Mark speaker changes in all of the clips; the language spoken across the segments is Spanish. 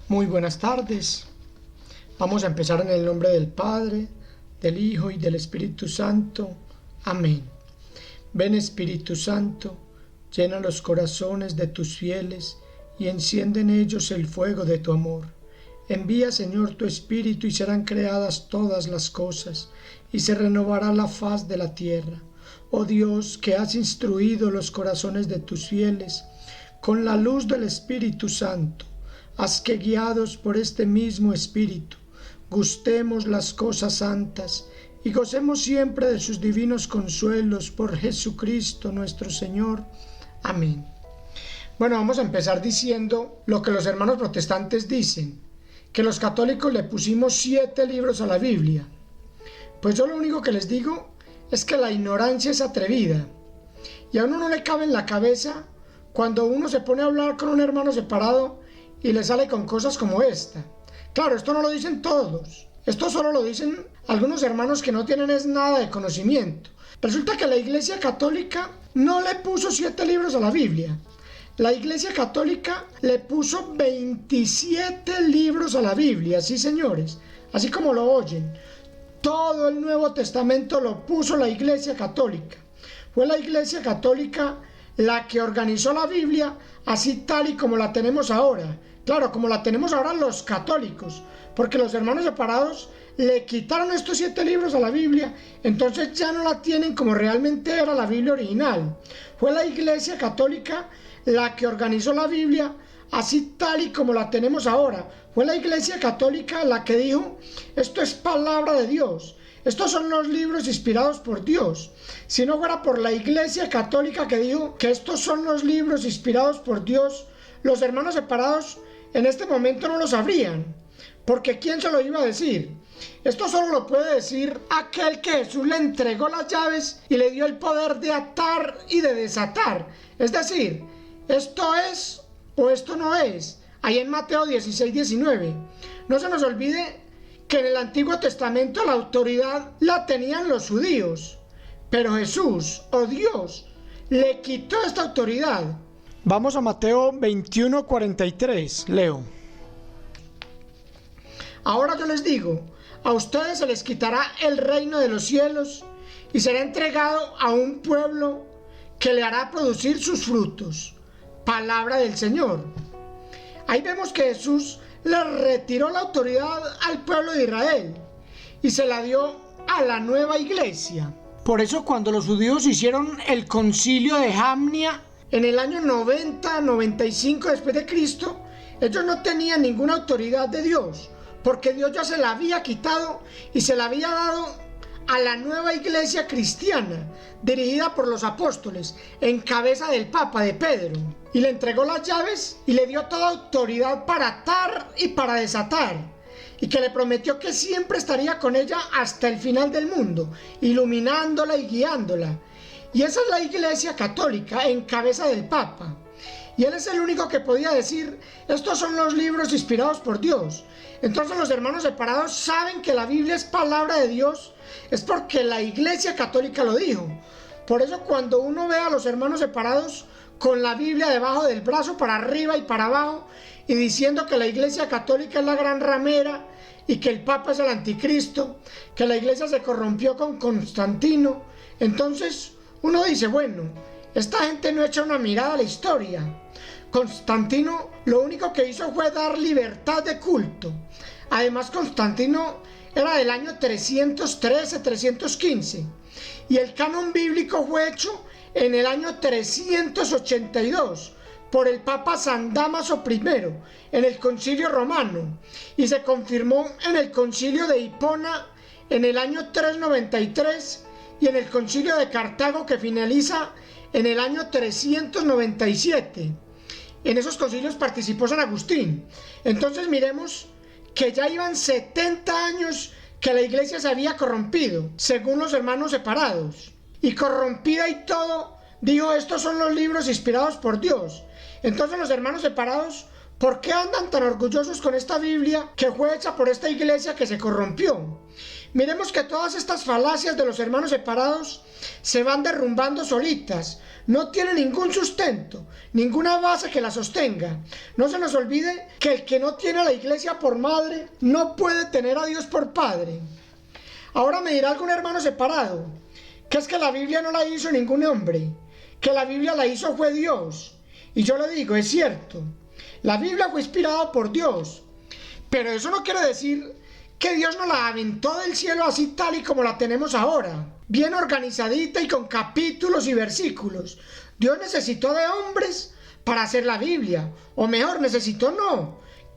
Speaker 1: Muy buenas tardes. Vamos a empezar en el nombre del Padre, del Hijo y del Espíritu Santo. Amén. Ven Espíritu Santo, llena los corazones de tus fieles y enciende en ellos el fuego de tu amor. Envía, Señor, tu Espíritu y serán creadas todas las cosas y se renovará la faz de la tierra. Oh Dios, que has instruido los corazones de tus fieles con la luz del Espíritu Santo, haz que guiados por este mismo Espíritu, gustemos las cosas santas y gocemos siempre de sus divinos consuelos por Jesucristo nuestro Señor. Amén. Bueno, vamos a empezar diciendo lo que los hermanos protestantes dicen, que los católicos le pusimos 7 libros a la Biblia. Pues yo lo único que les digo es que la ignorancia es atrevida y a uno no le cabe en la cabeza cuando uno se pone a hablar con un hermano separado y le sale con cosas como esta. Claro, esto no lo dicen todos, esto solo lo dicen algunos hermanos que no tienen nada de conocimiento. Resulta que la Iglesia Católica no le puso 7 libros a la Biblia. La Iglesia Católica le puso 27 libros a la Biblia, sí señores, así como lo oyen. Todo el Nuevo Testamento lo puso la Iglesia Católica. Fue la Iglesia Católica la que organizó la Biblia así tal y como la tenemos ahora. Claro, como la tenemos ahora los católicos, porque los hermanos separados le quitaron estos 7 libros a la Biblia, entonces ya no la tienen como realmente era la Biblia original. Fue la Iglesia Católica la que organizó la Biblia así tal y como la tenemos ahora. Fue la Iglesia Católica la que dijo: esto es palabra de Dios, estos son los libros inspirados por Dios. Si no fuera por la Iglesia Católica que dijo que estos son los libros inspirados por Dios, los hermanos separados en este momento no lo sabrían, porque ¿quién se lo iba a decir? Esto solo lo puede decir aquel que Jesús le entregó las llaves y le dio el poder de atar y de desatar. Es decir, esto es o esto no es. Ahí en Mateo 16:19. No se nos olvide que en el Antiguo Testamento la autoridad la tenían los judíos, pero Jesús, o Dios, le quitó esta autoridad. Vamos a Mateo 21:43, leo. Ahora yo les digo, a ustedes se les quitará el reino de los cielos y será entregado a un pueblo que le hará producir sus frutos. Palabra del Señor. Ahí vemos que Jesús le retiró la autoridad al pueblo de Israel y se la dio a la nueva iglesia. Por eso cuando los judíos hicieron el concilio de Jamnia en el año 90-95 después de Cristo, ellos no tenían ninguna autoridad de Dios, porque Dios ya se la había quitado y se la había dado a la nueva iglesia cristiana, dirigida por los apóstoles, en cabeza del Papa, de Pedro, y le entregó las llaves y le dio toda autoridad para atar y para desatar, y que le prometió que siempre estaría con ella hasta el final del mundo, iluminándola y guiándola. Y esa es la Iglesia Católica en cabeza del Papa. Y él es el único que podía decir: estos son los libros inspirados por Dios. Entonces los hermanos separados saben que la Biblia es palabra de Dios, es porque la Iglesia Católica lo dijo. Por eso cuando uno ve a los hermanos separados con la Biblia debajo del brazo, para arriba y para abajo, y diciendo que la Iglesia Católica es la gran ramera y que el Papa es el anticristo, que la Iglesia se corrompió con Constantino, entonces uno dice: bueno, esta gente no echa una mirada a la historia. Constantino lo único que hizo fue dar libertad de culto. Además, Constantino era del año 313-315 y el canon bíblico fue hecho en el año 382 por el Papa San Dámaso I en el Concilio Romano, y se confirmó en el Concilio de Hipona en el año 393 y en el Concilio de Cartago, que finaliza en el año 397. En esos concilios participó San Agustín. Entonces miremos que ya iban 70 años que la iglesia se había corrompido, según los hermanos separados. Y corrompida y todo, dijo: estos son los libros inspirados por Dios. Entonces los hermanos separados, ¿por qué andan tan orgullosos con esta Biblia que fue hecha por esta iglesia que se corrompió? Miremos que todas estas falacias de los hermanos separados se van derrumbando solitas. No tienen ningún sustento, ninguna base que la sostenga. No se nos olvide que el que no tiene a la iglesia por madre no puede tener a Dios por padre. Ahora me dirá algún hermano separado que es que la Biblia no la hizo ningún hombre, que la Biblia la hizo fue Dios. Y yo le digo, es cierto, la Biblia fue inspirada por Dios, pero eso no quiere decir que Dios nos la aventó del cielo así tal y como la tenemos ahora, bien organizadita y con capítulos y versículos. Dios necesitó de hombres para hacer la Biblia, o mejor,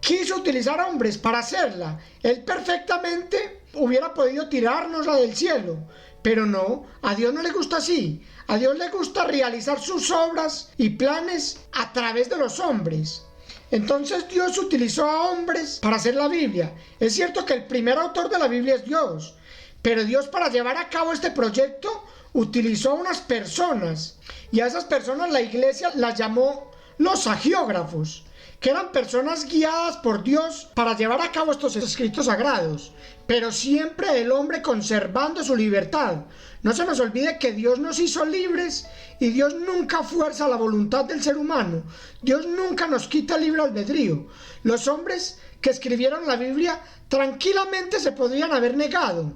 Speaker 1: quiso utilizar hombres para hacerla. Él perfectamente hubiera podido tirárnosla del cielo, pero no, a Dios no le gusta así. A Dios le gusta realizar sus obras y planes a través de los hombres. Entonces Dios utilizó a hombres para hacer la Biblia. Es cierto que el primer autor de la Biblia es Dios, pero Dios, para llevar a cabo este proyecto, utilizó a unas personas, y a esas personas la iglesia las llamó los agiógrafos, que eran personas guiadas por Dios para llevar a cabo estos escritos sagrados, pero siempre el hombre conservando su libertad. No se nos olvide que Dios nos hizo libres y Dios nunca fuerza la voluntad del ser humano. Dios nunca nos quita libre albedrío. Los hombres que escribieron la Biblia tranquilamente se podrían haber negado.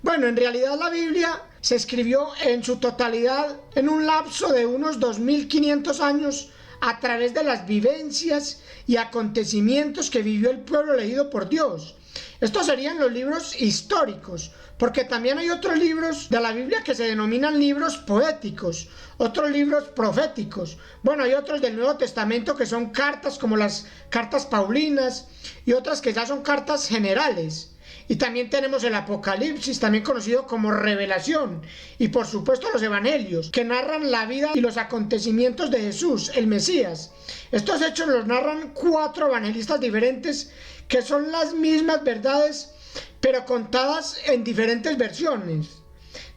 Speaker 1: Bueno, en realidad la Biblia se escribió en su totalidad en un lapso de unos 2500 años a través de las vivencias y acontecimientos que vivió el pueblo elegido por Dios. Estos serían los libros históricos, porque también hay otros libros de la Biblia que se denominan libros poéticos, otros libros proféticos. Bueno, hay otros del Nuevo Testamento que son cartas, como las cartas paulinas, y otras que ya son cartas generales. Y también tenemos el Apocalipsis, también conocido como Revelación, y por supuesto los Evangelios, que narran la vida y los acontecimientos de Jesús, el Mesías. Estos hechos los narran 4 evangelistas diferentes, que son las mismas verdades, pero contadas en diferentes versiones.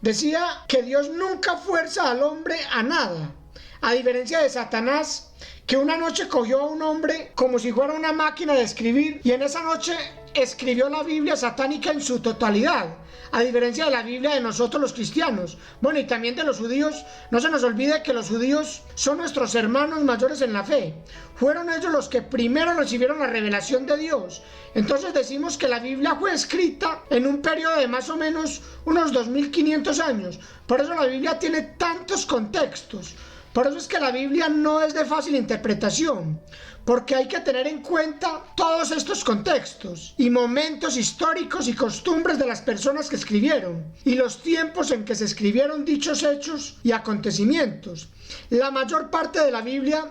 Speaker 1: Decía que Dios nunca fuerza al hombre a nada, a diferencia de Satanás, que una noche cogió a un hombre como si fuera una máquina de escribir, y en esa noche escribió la Biblia satánica en su totalidad, a diferencia de la Biblia de nosotros los cristianos. Bueno, y también de los judíos. No se nos olvide que los judíos son nuestros hermanos mayores en la fe. Fueron ellos los que primero recibieron la revelación de Dios. Entonces decimos que la Biblia fue escrita en un periodo de más o menos unos 2500 años. Por eso la Biblia tiene tantos contextos. Por eso es que la Biblia no es de fácil interpretación, porque hay que tener en cuenta todos estos contextos y momentos históricos y costumbres de las personas que escribieron, y los tiempos en que se escribieron dichos hechos y acontecimientos. La mayor parte de la Biblia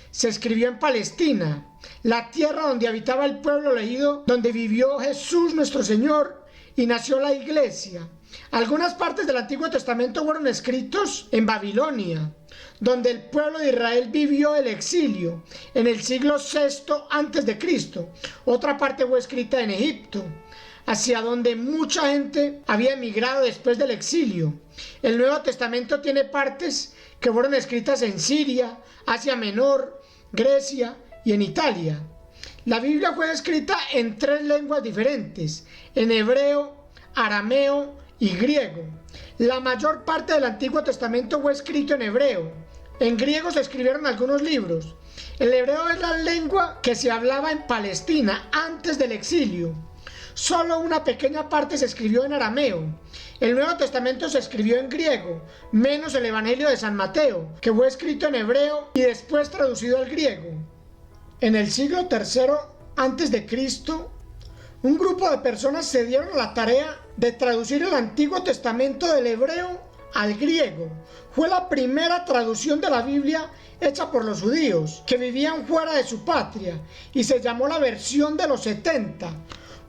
Speaker 1: se escribió en Palestina, la tierra donde habitaba el pueblo elegido, donde vivió Jesús nuestro Señor y nació la iglesia. Algunas partes del Antiguo Testamento fueron escritos en Babilonia, donde el pueblo de Israel vivió el exilio en el siglo VI a.C. Otra parte fue escrita en Egipto, hacia donde mucha gente había emigrado después del exilio. El Nuevo Testamento tiene partes que fueron escritas en Siria, Asia Menor, Grecia y en Italia. La Biblia fue escrita en 3 lenguas diferentes, en hebreo, arameo y griego. La mayor parte del Antiguo Testamento fue escrito en hebreo. En griego se escribieron algunos libros. El hebreo es la lengua que se hablaba en Palestina antes del exilio. Solo una pequeña parte se escribió en arameo. El Nuevo Testamento se escribió en griego, menos el Evangelio de San Mateo, que fue escrito en hebreo y después traducido al griego. En el siglo III a.C., un grupo de personas se dieron a la tarea de traducir el Antiguo Testamento del hebreo al griego. Fue la primera traducción de la Biblia hecha por los judíos que vivían fuera de su patria, y se llamó la versión de los 70,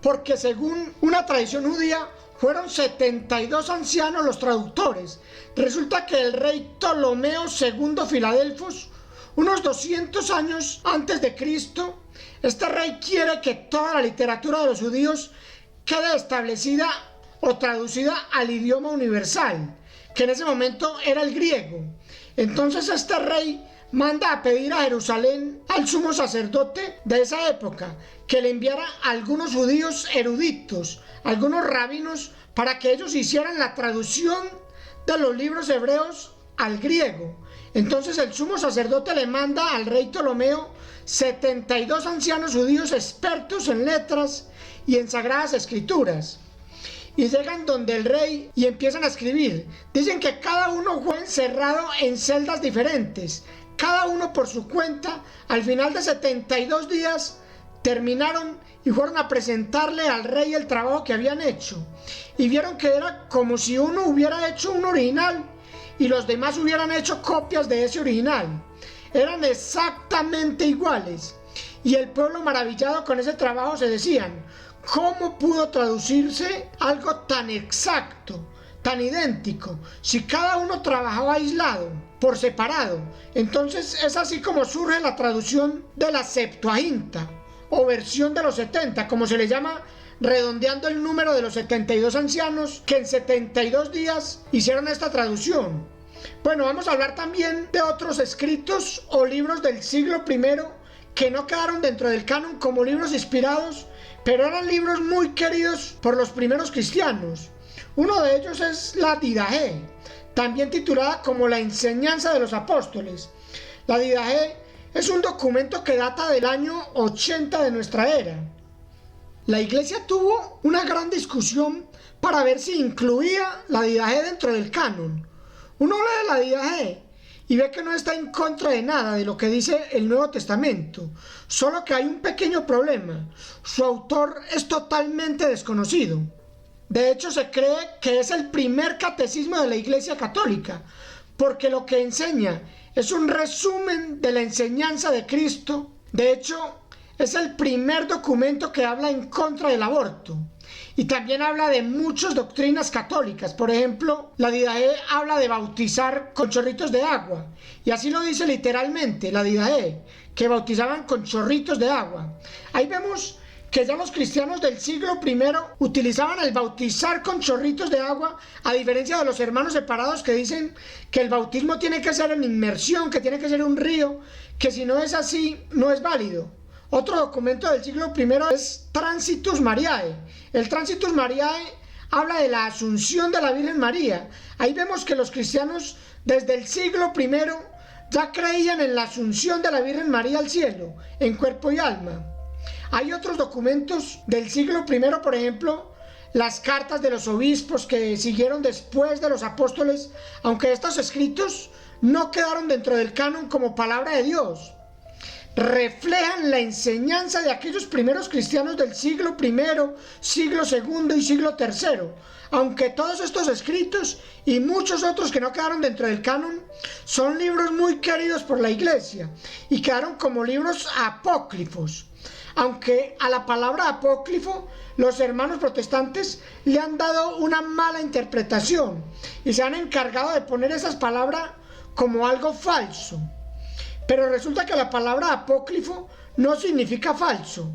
Speaker 1: porque según una tradición judía fueron 72 ancianos los traductores. Resulta que el rey Ptolomeo II Filadelfos, unos 200 años antes de Cristo, este rey quiere que toda la literatura de los judíos quede establecida o traducida al idioma universal, que en ese momento era el griego. Entonces este rey manda a pedir a Jerusalén al sumo sacerdote de esa época que le enviara a algunos judíos eruditos, algunos rabinos, para que ellos hicieran la traducción de los libros hebreos al griego. Entonces el sumo sacerdote le manda al rey Ptolomeo 72 ancianos judíos expertos en letras y en sagradas escrituras. Y llegan donde el rey y empiezan a escribir. Dicen que cada uno fue encerrado en celdas diferentes, cada uno por su cuenta. Al final de 72 días terminaron y fueron a presentarle al rey el trabajo que habían hecho. Y vieron que era como si uno hubiera hecho un original y los demás hubieran hecho copias de ese original. Eran exactamente iguales. Y el pueblo, maravillado con ese trabajo, se decían: ¿cómo pudo traducirse algo tan exacto, tan idéntico, si cada uno trabajaba aislado, por separado? Entonces es así como surge la traducción de la Septuaginta, o versión de los 70, como se le llama, redondeando el número de los 72 ancianos que en 72 días hicieron esta traducción. Bueno, vamos a hablar también de otros escritos o libros del siglo I que no quedaron dentro del canon como libros inspirados, pero eran libros muy queridos por los primeros cristianos. Uno de ellos es la Didache, también titulada como la enseñanza de los apóstoles. La Didache es un documento que data del año 80 de nuestra era. La iglesia tuvo una gran discusión para ver si incluía la Didache dentro del canon. Uno lee la Didache y ve que no está en contra de nada de lo que dice el Nuevo Testamento, solo que hay un pequeño problema: su autor es totalmente desconocido. De hecho, se cree que es el primer catecismo de la Iglesia Católica, porque lo que enseña es un resumen de la enseñanza de Cristo. De hecho, es el primer documento que habla en contra del aborto. Y también habla de muchas doctrinas católicas. Por ejemplo, la Didache habla de bautizar con chorritos de agua. Y así lo dice literalmente la Didache, que bautizaban con chorritos de agua. Ahí vemos que ya los cristianos del siglo I utilizaban el bautizar con chorritos de agua, a diferencia de los hermanos separados que dicen que el bautismo tiene que ser en inmersión, que tiene que ser un río, que si no es así, no es válido. Otro documento del siglo I es Transitus Mariae. El Transitus Mariae habla de la asunción de la Virgen María. Ahí vemos que los cristianos desde el siglo I ya creían en la asunción de la Virgen María al cielo, en cuerpo y alma. Hay otros documentos del siglo I, por ejemplo, las cartas de los obispos que siguieron después de los apóstoles, aunque estos escritos no quedaron dentro del canon como palabra de Dios. Reflejan la enseñanza de aquellos primeros cristianos del siglo I, siglo II y siglo III, aunque todos estos escritos y muchos otros que no quedaron dentro del canon son libros muy queridos por la iglesia y quedaron como libros apócrifos. Aunque a la palabra apócrifo los hermanos protestantes le han dado una mala interpretación y se han encargado de poner esas palabras como algo falso. Pero resulta que la palabra apócrifo no significa falso.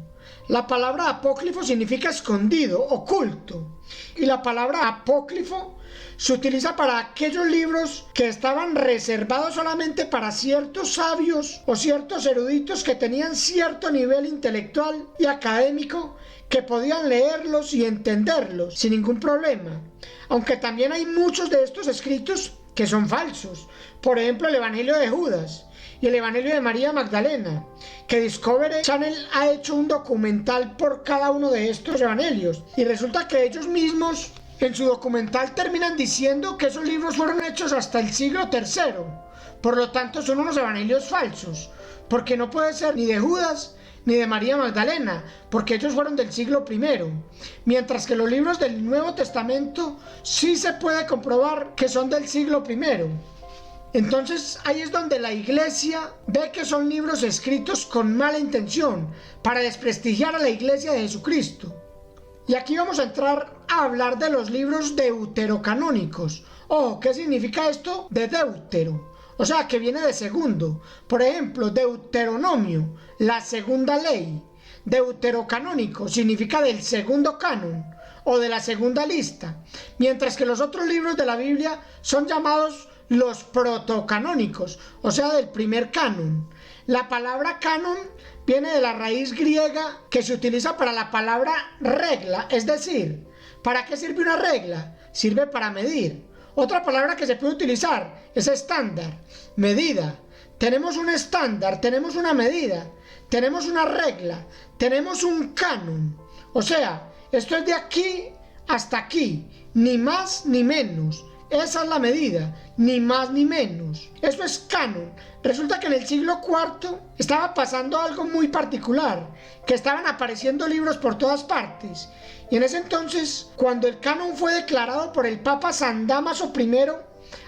Speaker 1: La palabra apócrifo significa escondido, oculto. Y la palabra apócrifo se utiliza para aquellos libros que estaban reservados solamente para ciertos sabios o ciertos eruditos que tenían cierto nivel intelectual y académico, que podían leerlos y entenderlos sin ningún problema. Aunque también hay muchos de estos escritos que son falsos. Por ejemplo, el Evangelio de Judas y el Evangelio de María Magdalena, que Discovery Channel ha hecho un documental por cada uno de estos evangelios, y resulta que ellos mismos en su documental terminan diciendo que esos libros fueron hechos hasta el siglo III, por lo tanto son unos evangelios falsos, porque no puede ser ni de Judas ni de María Magdalena, porque ellos fueron del siglo I, mientras que los libros del Nuevo Testamento sí se puede comprobar que son del siglo I. Entonces ahí es donde la iglesia ve que son libros escritos con mala intención, para desprestigiar a la iglesia de Jesucristo. Y aquí vamos a entrar a hablar de los libros deuterocanónicos. Ojo, ¿qué significa esto de deutero? O sea, que viene de segundo. Por ejemplo, Deuteronomio, la segunda ley. Deuterocanónico significa del segundo canon o de la segunda lista, mientras que los otros libros de la Biblia son llamados los protocanónicos, o sea, del primer canon. La palabra canon viene de la raíz griega que se utiliza para la palabra regla, es decir, ¿Para qué sirve una regla? Sirve para medir. Otra palabra que se puede utilizar es estándar, medida. Tenemos un estándar, tenemos una medida, tenemos una regla, tenemos un canon. O sea, esto es de aquí hasta aquí, ni más ni menos. Esa es la medida, ni más ni menos. Eso es canon. Resulta que en el siglo IV estaba pasando algo muy particular, que estaban apareciendo libros por todas partes. Y en ese entonces, cuando el canon fue declarado por el Papa San Dámaso I,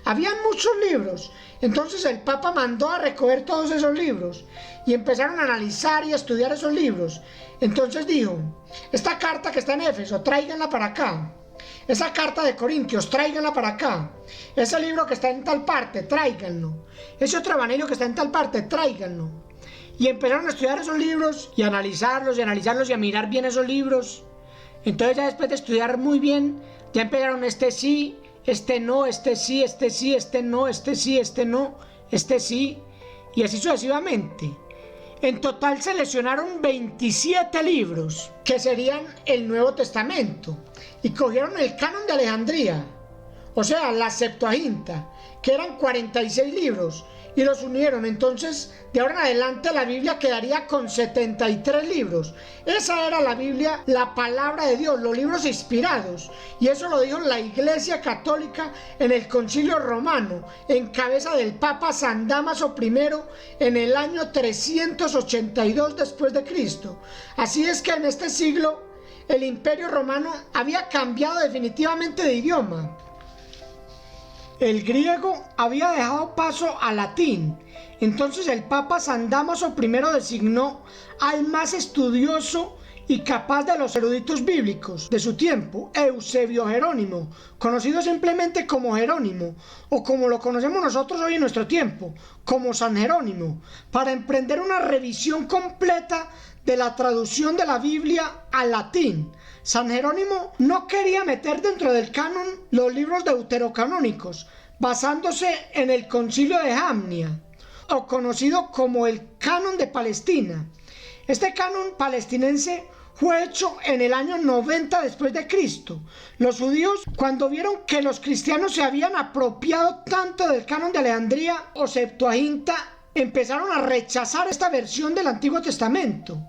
Speaker 1: habían muchos libros. Entonces el Papa mandó a recoger todos esos libros y empezaron a analizar y a estudiar esos libros. Entonces dijo, esta carta que está en Éfeso, tráiganla para acá. Esa carta de Corintios, tráiganla para acá. Ese libro que está en tal parte, tráiganlo. Ese otro evangelio que está en tal parte, tráiganlo. Y empezaron a estudiar esos libros y a analizarlos y a mirar bien esos libros. Entonces ya después de estudiar muy bien, ya empezaron este sí, este no, este sí, este sí, este no, este sí, este no, este sí, y así sucesivamente. En total seleccionaron 27 libros, que serían el Nuevo Testamento, y cogieron el Canon de Alejandría, o sea, la Septuaginta, que eran 46 libros, y los unieron. Entonces, de ahora en adelante la Biblia quedaría con 73 libros. Esa era la Biblia, la palabra de Dios, los libros inspirados. Y eso lo dijo la Iglesia Católica en el Concilio Romano, en cabeza del Papa San Dámaso I, en el año 382 después de Cristo. Así es que en este siglo el Imperio Romano había cambiado definitivamente de idioma. El griego había dejado paso al latín. Entonces el Papa San Dámaso I designó al más estudioso y capaz de los eruditos bíblicos de su tiempo, Eusebio Jerónimo, conocido simplemente como Jerónimo, o como lo conocemos nosotros hoy en nuestro tiempo, como San Jerónimo, para emprender una revisión completa de la traducción de la Biblia al latín. San Jerónimo no quería meter dentro del canon los libros deuterocanónicos, basándose en el Concilio de Jamnia, o conocido como el Canon de Palestina. Este canon palestinense fue hecho en el año 90 después de Cristo. Los judíos, cuando vieron que los cristianos se habían apropiado tanto del canon de Alejandría o Septuaginta, empezaron a rechazar esta versión del Antiguo Testamento.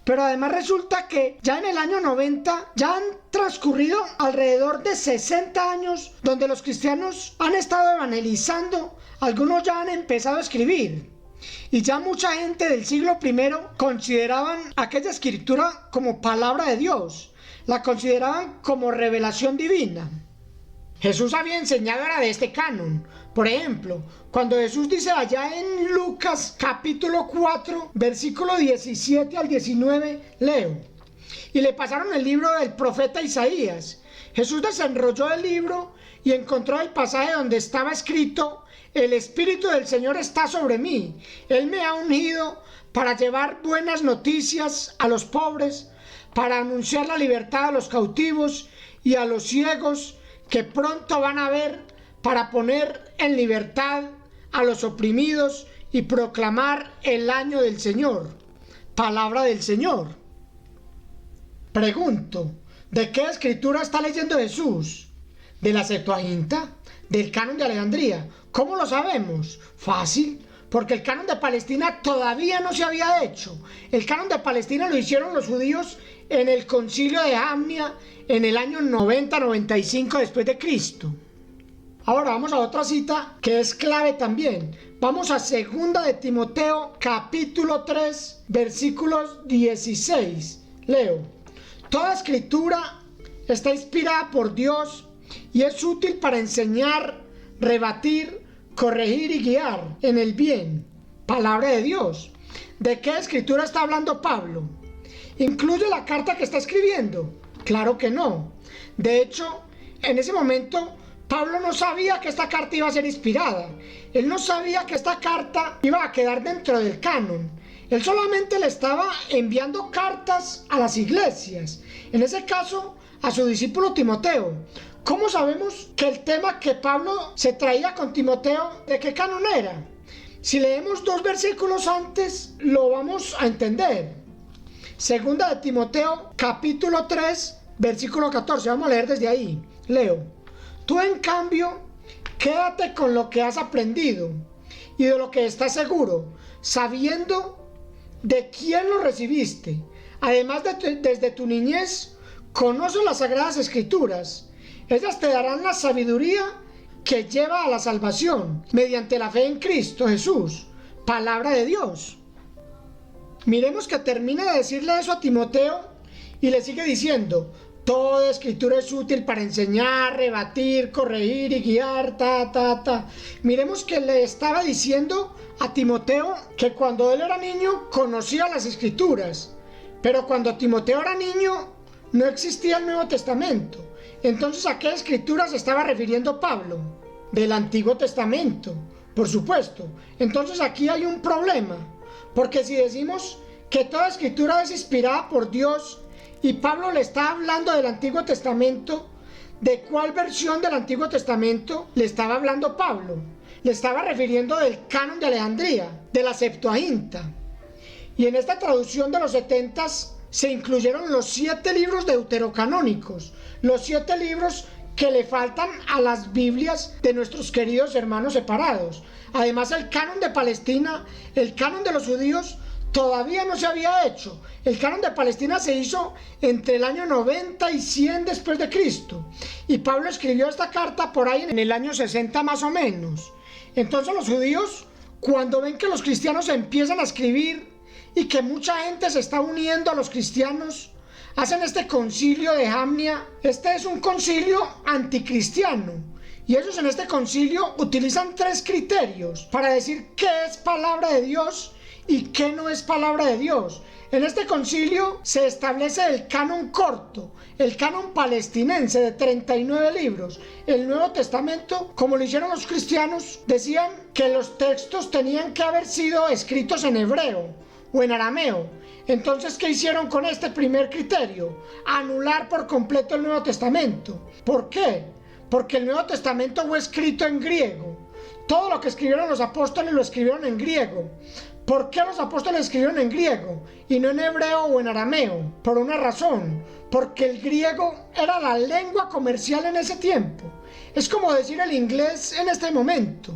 Speaker 1: Pero además resulta que ya en el año 90 ya han transcurrido alrededor de 60 años donde los cristianos han estado evangelizando, algunos ya han empezado a escribir. Y ya mucha gente del siglo I consideraban aquella escritura como palabra de Dios, la consideraban como revelación divina. Jesús había enseñado era de este canon. Por ejemplo, cuando Jesús dice allá en Lucas capítulo 4, versículo 17 al 19, leo: y le pasaron el libro del profeta Isaías. Jesús desenrolló el libro y encontró el pasaje donde estaba escrito: el Espíritu del Señor está sobre mí. Él me ha ungido para llevar buenas noticias a los pobres, para anunciar la libertad a los cautivos y a los ciegos que pronto van a ver, para poner en libertad a los oprimidos y proclamar el año del Señor. Palabra del Señor. Pregunto, ¿de qué escritura está leyendo Jesús? ¿De la Septuaginta? ¿Del Canon de Alejandría? ¿Cómo lo sabemos? Fácil, porque el Canon de Palestina todavía no se había hecho. El Canon de Palestina lo hicieron los judíos en el Concilio de Jamnia en el año 90-95 después de Cristo. Ahora vamos a otra cita que es clave también. Vamos a 2 de Timoteo capítulo 3 versículos 16. Leo: toda escritura está inspirada por Dios y es útil para enseñar, rebatir, corregir y guiar en el bien. Palabra de Dios. ¿De qué escritura está hablando Pablo? ¿Incluye la carta que está escribiendo? Claro que no. De hecho, en ese momento Pablo no sabía que esta carta iba a ser inspirada. Él no sabía que esta carta iba a quedar dentro del canon. Él solamente le estaba enviando cartas a las iglesias, en ese caso a su discípulo Timoteo. ¿Cómo sabemos que el tema que Pablo se traía con Timoteo, de qué canon era? Si leemos 2 versículos antes, lo vamos a entender. 2 de Timoteo capítulo 3 Versículo 14, vamos a leer desde ahí. Leo. Tú en cambio, quédate con lo que has aprendido y de lo que estás seguro, sabiendo de quién lo recibiste. Además, desde tu niñez, conoces las Sagradas Escrituras. Ellas te darán la sabiduría que lleva a la salvación mediante la fe en Cristo Jesús, palabra de Dios. Miremos que termina de decirle eso a Timoteo y le sigue diciendo: toda escritura es útil para enseñar, rebatir, corregir y guiar, Miremos que le estaba diciendo a Timoteo que cuando él era niño conocía las escrituras, pero cuando Timoteo era niño no existía el Nuevo Testamento. Entonces, ¿a qué escritura se estaba refiriendo Pablo? Del Antiguo Testamento, por supuesto. Entonces aquí hay un problema, porque si decimos que toda escritura es inspirada por Dios y Pablo le está hablando del Antiguo Testamento, ¿de cuál versión del Antiguo Testamento le estaba hablando Pablo? Le estaba refiriendo del Canon de Alejandría, de la Septuaginta. Y en esta traducción de los 70s se incluyeron los 7 libros deuterocanónicos, los 7 libros que le faltan a las Biblias de nuestros queridos hermanos separados. Además, el canon de Palestina, el canon de los judíos, todavía no se había hecho. El canon de Palestina se hizo entre el año 90 y 100 después de Cristo. Y Pablo escribió esta carta por ahí en el año 60 más o menos. Entonces los judíos, cuando ven que los cristianos empiezan a escribir y que mucha gente se está uniendo a los cristianos, hacen este concilio de Jamnia. Este es un concilio anticristiano. Y ellos en este concilio utilizan 3 criterios para decir qué es palabra de Dios y qué no es palabra de Dios. En este concilio se establece el canon corto, el canon palestinense de 39 libros. El Nuevo Testamento, como lo hicieron los cristianos, decían que los textos tenían que haber sido escritos en hebreo o en arameo. Entonces, ¿qué hicieron con este primer criterio? Anular por completo el Nuevo Testamento. ¿Por qué? Porque el Nuevo Testamento fue escrito en griego. Todo lo que escribieron los apóstoles lo escribieron en griego. ¿Por qué los apóstoles escribieron en griego y no en hebreo o en arameo? Por una razón: porque el griego era la lengua comercial en ese tiempo. Es como decir el inglés en este momento.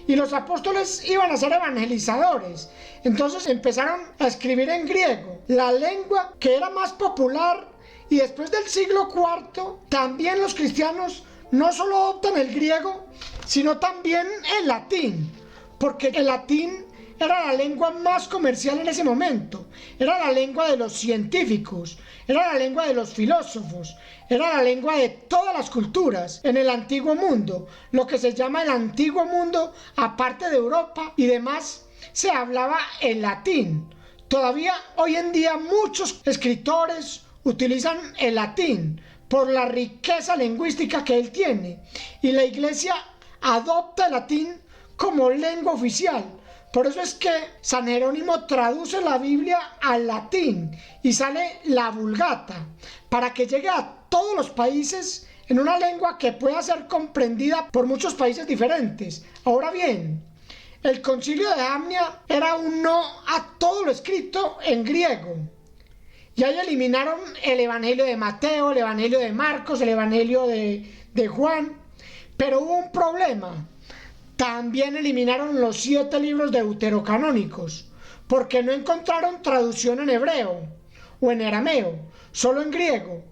Speaker 1: Y los apóstoles iban a ser evangelizadores. Entonces empezaron a escribir en griego, la lengua que era más popular. Y después del siglo IV, también los cristianos no solo adoptan el griego, sino también el latín, porque el latín era la lengua más comercial en ese momento. Era la lengua de los científicos, era la lengua de los filósofos, era la lengua de todas las culturas en el antiguo mundo. Lo que se llama el antiguo mundo, aparte de Europa y demás, se hablaba el latín. Todavía hoy en día muchos escritores utilizan el latín por la riqueza lingüística que él tiene, y la Iglesia adopta el latín como lengua oficial. Por eso es que San Jerónimo traduce la Biblia al latín y sale la Vulgata, para que llegue a todos los países en una lengua que pueda ser comprendida por muchos países diferentes. Ahora bien, el concilio de Jamnia era un no a todo lo escrito en griego. Y ahí eliminaron el Evangelio de Mateo, el Evangelio de Marcos, el Evangelio de Juan. Pero hubo un problema. También eliminaron los 7 libros deuterocanónicos, porque no encontraron traducción en hebreo o en arameo, solo en griego.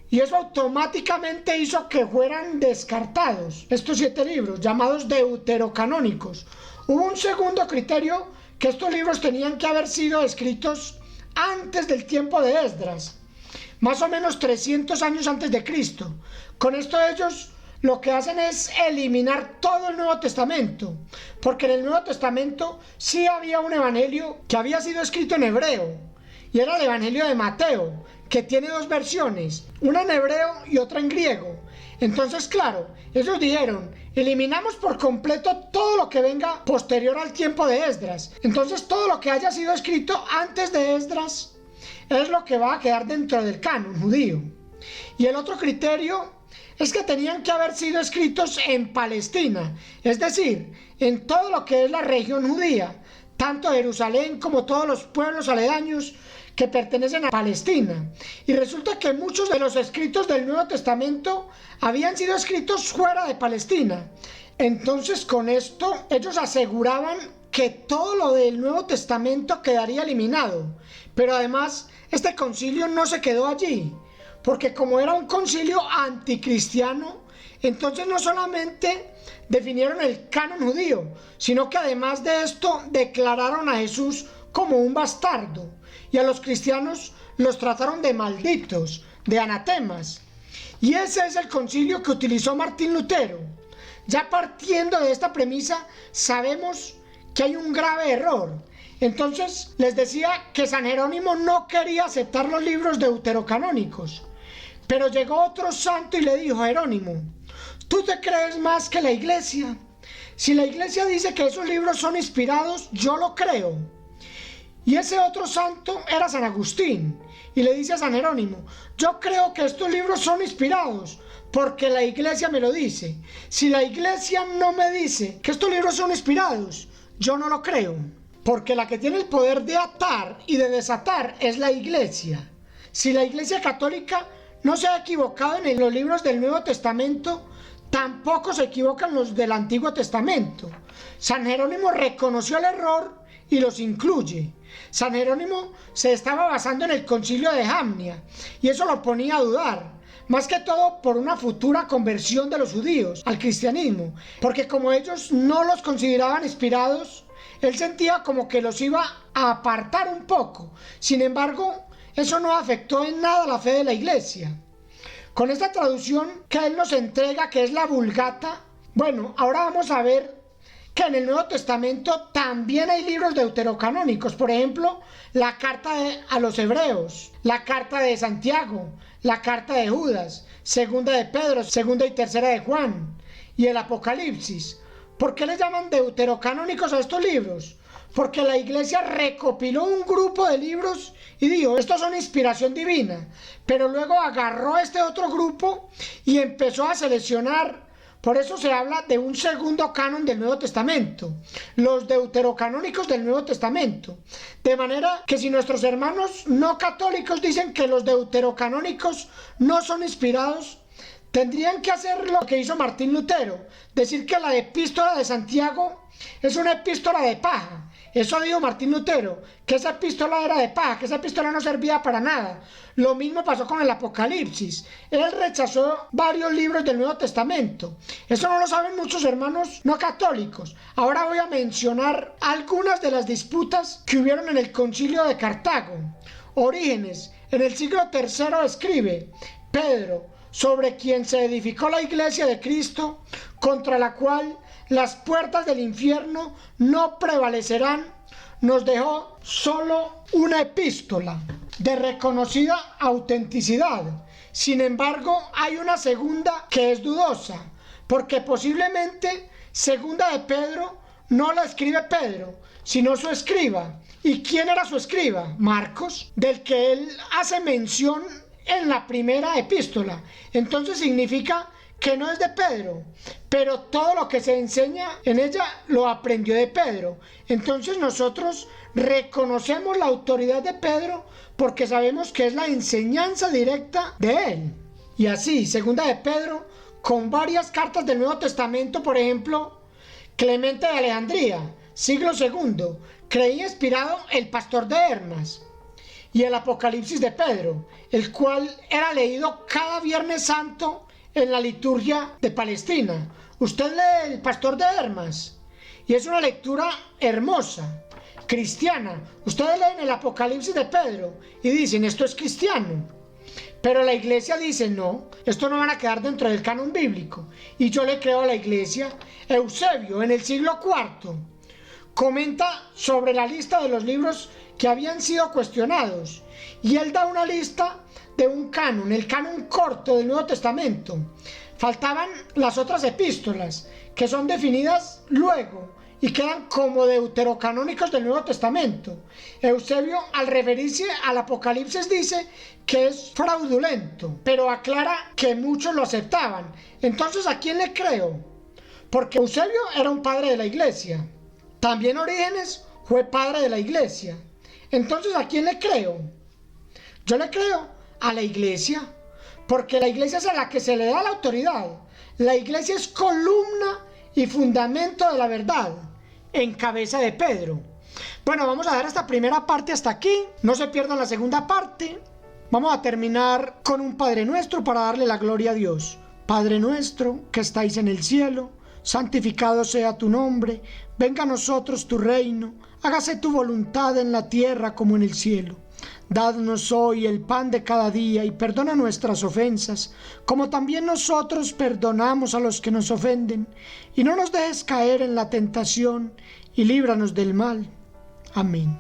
Speaker 1: Y eso automáticamente hizo que fueran descartados estos 7 libros, llamados deuterocanónicos. Hubo un segundo criterio, que estos libros tenían que haber sido escritos antes del tiempo de Esdras, más o menos 300 años antes de Cristo. Con esto ellos lo que hacen es eliminar todo el Nuevo Testamento, porque en el Nuevo Testamento sí había un evangelio que había sido escrito en hebreo, y era el Evangelio de Mateo, que tiene 2 versiones, una en hebreo y otra en griego. Entonces, claro, ellos dijeron: eliminamos por completo todo lo que venga posterior al tiempo de Esdras. Entonces, todo lo que haya sido escrito antes de Esdras es lo que va a quedar dentro del canon judío. Y el otro criterio es que tenían que haber sido escritos en Palestina, es decir, en todo lo que es la región judía, tanto Jerusalén como todos los pueblos aledaños que pertenecen a Palestina. Y resulta que muchos de los escritos del Nuevo Testamento habían sido escritos fuera de Palestina. Entonces, con esto, ellos aseguraban que todo lo del Nuevo Testamento quedaría eliminado. Pero además, este concilio no se quedó allí, porque como era un concilio anticristiano, entonces no solamente definieron el canon judío, sino que además de esto declararon a Jesús como un bastardo, y a los cristianos los trataron de malditos, de anatemas. Y ese es el concilio que utilizó Martín Lutero. Ya partiendo de esta premisa, sabemos que hay un grave error. Entonces les decía que San Jerónimo no quería aceptar los libros deuterocanónicos, pero llegó otro santo y le dijo: Jerónimo, ¿tú te crees más que la iglesia? Si la iglesia dice que esos libros son inspirados, yo lo creo. Y ese otro santo era San Agustín, y le dice a San Jerónimo: yo creo que estos libros son inspirados, porque la iglesia me lo dice. Si la iglesia no me dice que estos libros son inspirados, yo no lo creo. Porque la que tiene el poder de atar y de desatar es la iglesia. Si la iglesia católica no se ha equivocado en los libros del Nuevo Testamento, tampoco se equivocan los del Antiguo Testamento. San Jerónimo reconoció el error y los incluye. San Jerónimo se estaba basando en el concilio de Jamnia, y eso lo ponía a dudar, más que todo por una futura conversión de los judíos al cristianismo, porque como ellos no los consideraban inspirados, él sentía como que los iba a apartar un poco. Sin embargo, eso no afectó en nada la fe de la iglesia. Con esta traducción que él nos entrega, que es la Vulgata, bueno, ahora vamos a ver que en el Nuevo Testamento también hay libros deuterocanónicos. Por ejemplo, la carta a los Hebreos, la carta de Santiago, la carta de Judas, segunda de Pedro, segunda y tercera de Juan, y el Apocalipsis. ¿Por qué les llaman deuterocanónicos a estos libros? Porque la iglesia recopiló un grupo de libros y dijo: estos son inspiración divina, pero luego agarró este otro grupo y empezó a seleccionar. Por eso se habla de un segundo canon del Nuevo Testamento, los deuterocanónicos del Nuevo Testamento. De manera que si nuestros hermanos no católicos dicen que los deuterocanónicos no son inspirados, tendrían que hacer lo que hizo Martín Lutero, decir que la epístola de Santiago es una epístola de paja. Eso dijo Martín Lutero, que esa epístola era de paja, que esa epístola no servía para nada. Lo mismo pasó con el Apocalipsis. Él rechazó varios libros del Nuevo Testamento. Eso no lo saben muchos hermanos no católicos. Ahora voy a mencionar algunas de las disputas que hubieron en el Concilio de Cartago. Orígenes, en el siglo III, escribe: Pedro, sobre quien se edificó la iglesia de Cristo, contra la cual las puertas del infierno no prevalecerán, nos dejó solo una epístola de reconocida autenticidad. Sin embargo, hay una segunda que es dudosa, porque posiblemente segunda de Pedro no la escribe Pedro, sino su escriba. ¿Y quién era su escriba? Marcos, del que él hace mención en la primera epístola. Entonces significa que no es de Pedro, pero todo lo que se enseña en ella lo aprendió de Pedro. Entonces nosotros reconocemos la autoridad de Pedro porque sabemos que es la enseñanza directa de él. Y así, segunda de Pedro, con varias cartas del Nuevo Testamento, por ejemplo, Clemente de Alejandría, siglo II, creía inspirado el pastor de Hermas, y el Apocalipsis de Pedro, el cual era leído cada Viernes Santo en la liturgia de Palestina. Usted lee el pastor de Hermas y es una lectura hermosa, cristiana. Ustedes leen el Apocalipsis de Pedro y dicen: esto es cristiano. Pero la iglesia dice: no, esto no van a quedar dentro del canon bíblico. Y yo le creo a la iglesia. Eusebio, en el siglo IV, comenta sobre la lista de los libros que habían sido cuestionados, y él da una lista de un canon, el canon corto del Nuevo Testamento. Faltaban las otras epístolas, que son definidas luego y quedan como deuterocanónicos del Nuevo Testamento. Eusebio, al referirse al Apocalipsis, dice que es fraudulento, pero aclara que muchos lo aceptaban. Entonces, ¿a quién le creo? Porque Eusebio era un padre de la iglesia. También Orígenes fue padre de la iglesia. Entonces, ¿a quién le creo? Yo le creo a la iglesia, porque la iglesia es a la que se le da la autoridad. La iglesia es columna y fundamento de la verdad, en cabeza de Pedro. Bueno, vamos a dar esta primera parte hasta aquí. No se pierdan la segunda parte. Vamos a terminar con un Padre Nuestro para darle la gloria a Dios. Padre nuestro que estáis en el cielo, santificado sea tu nombre. Venga a nosotros tu reino. Hágase tu voluntad en la tierra como en el cielo. Dadnos hoy el pan de cada día y perdona nuestras ofensas, como también nosotros perdonamos a los que nos ofenden. Y no nos dejes caer en la tentación, y líbranos del mal. Amén.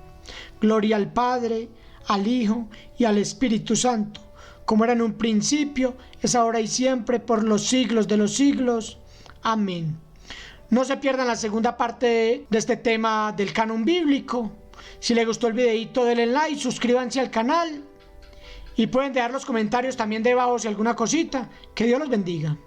Speaker 1: Gloria al Padre, al Hijo y al Espíritu Santo, como era en un principio, es ahora y siempre, por los siglos de los siglos. Amén. No se pierdan la segunda parte de este tema del canon bíblico. Si les gustó el videito, denle like, suscríbanse al canal y pueden dejar los comentarios también debajo si alguna cosita. Que Dios los bendiga.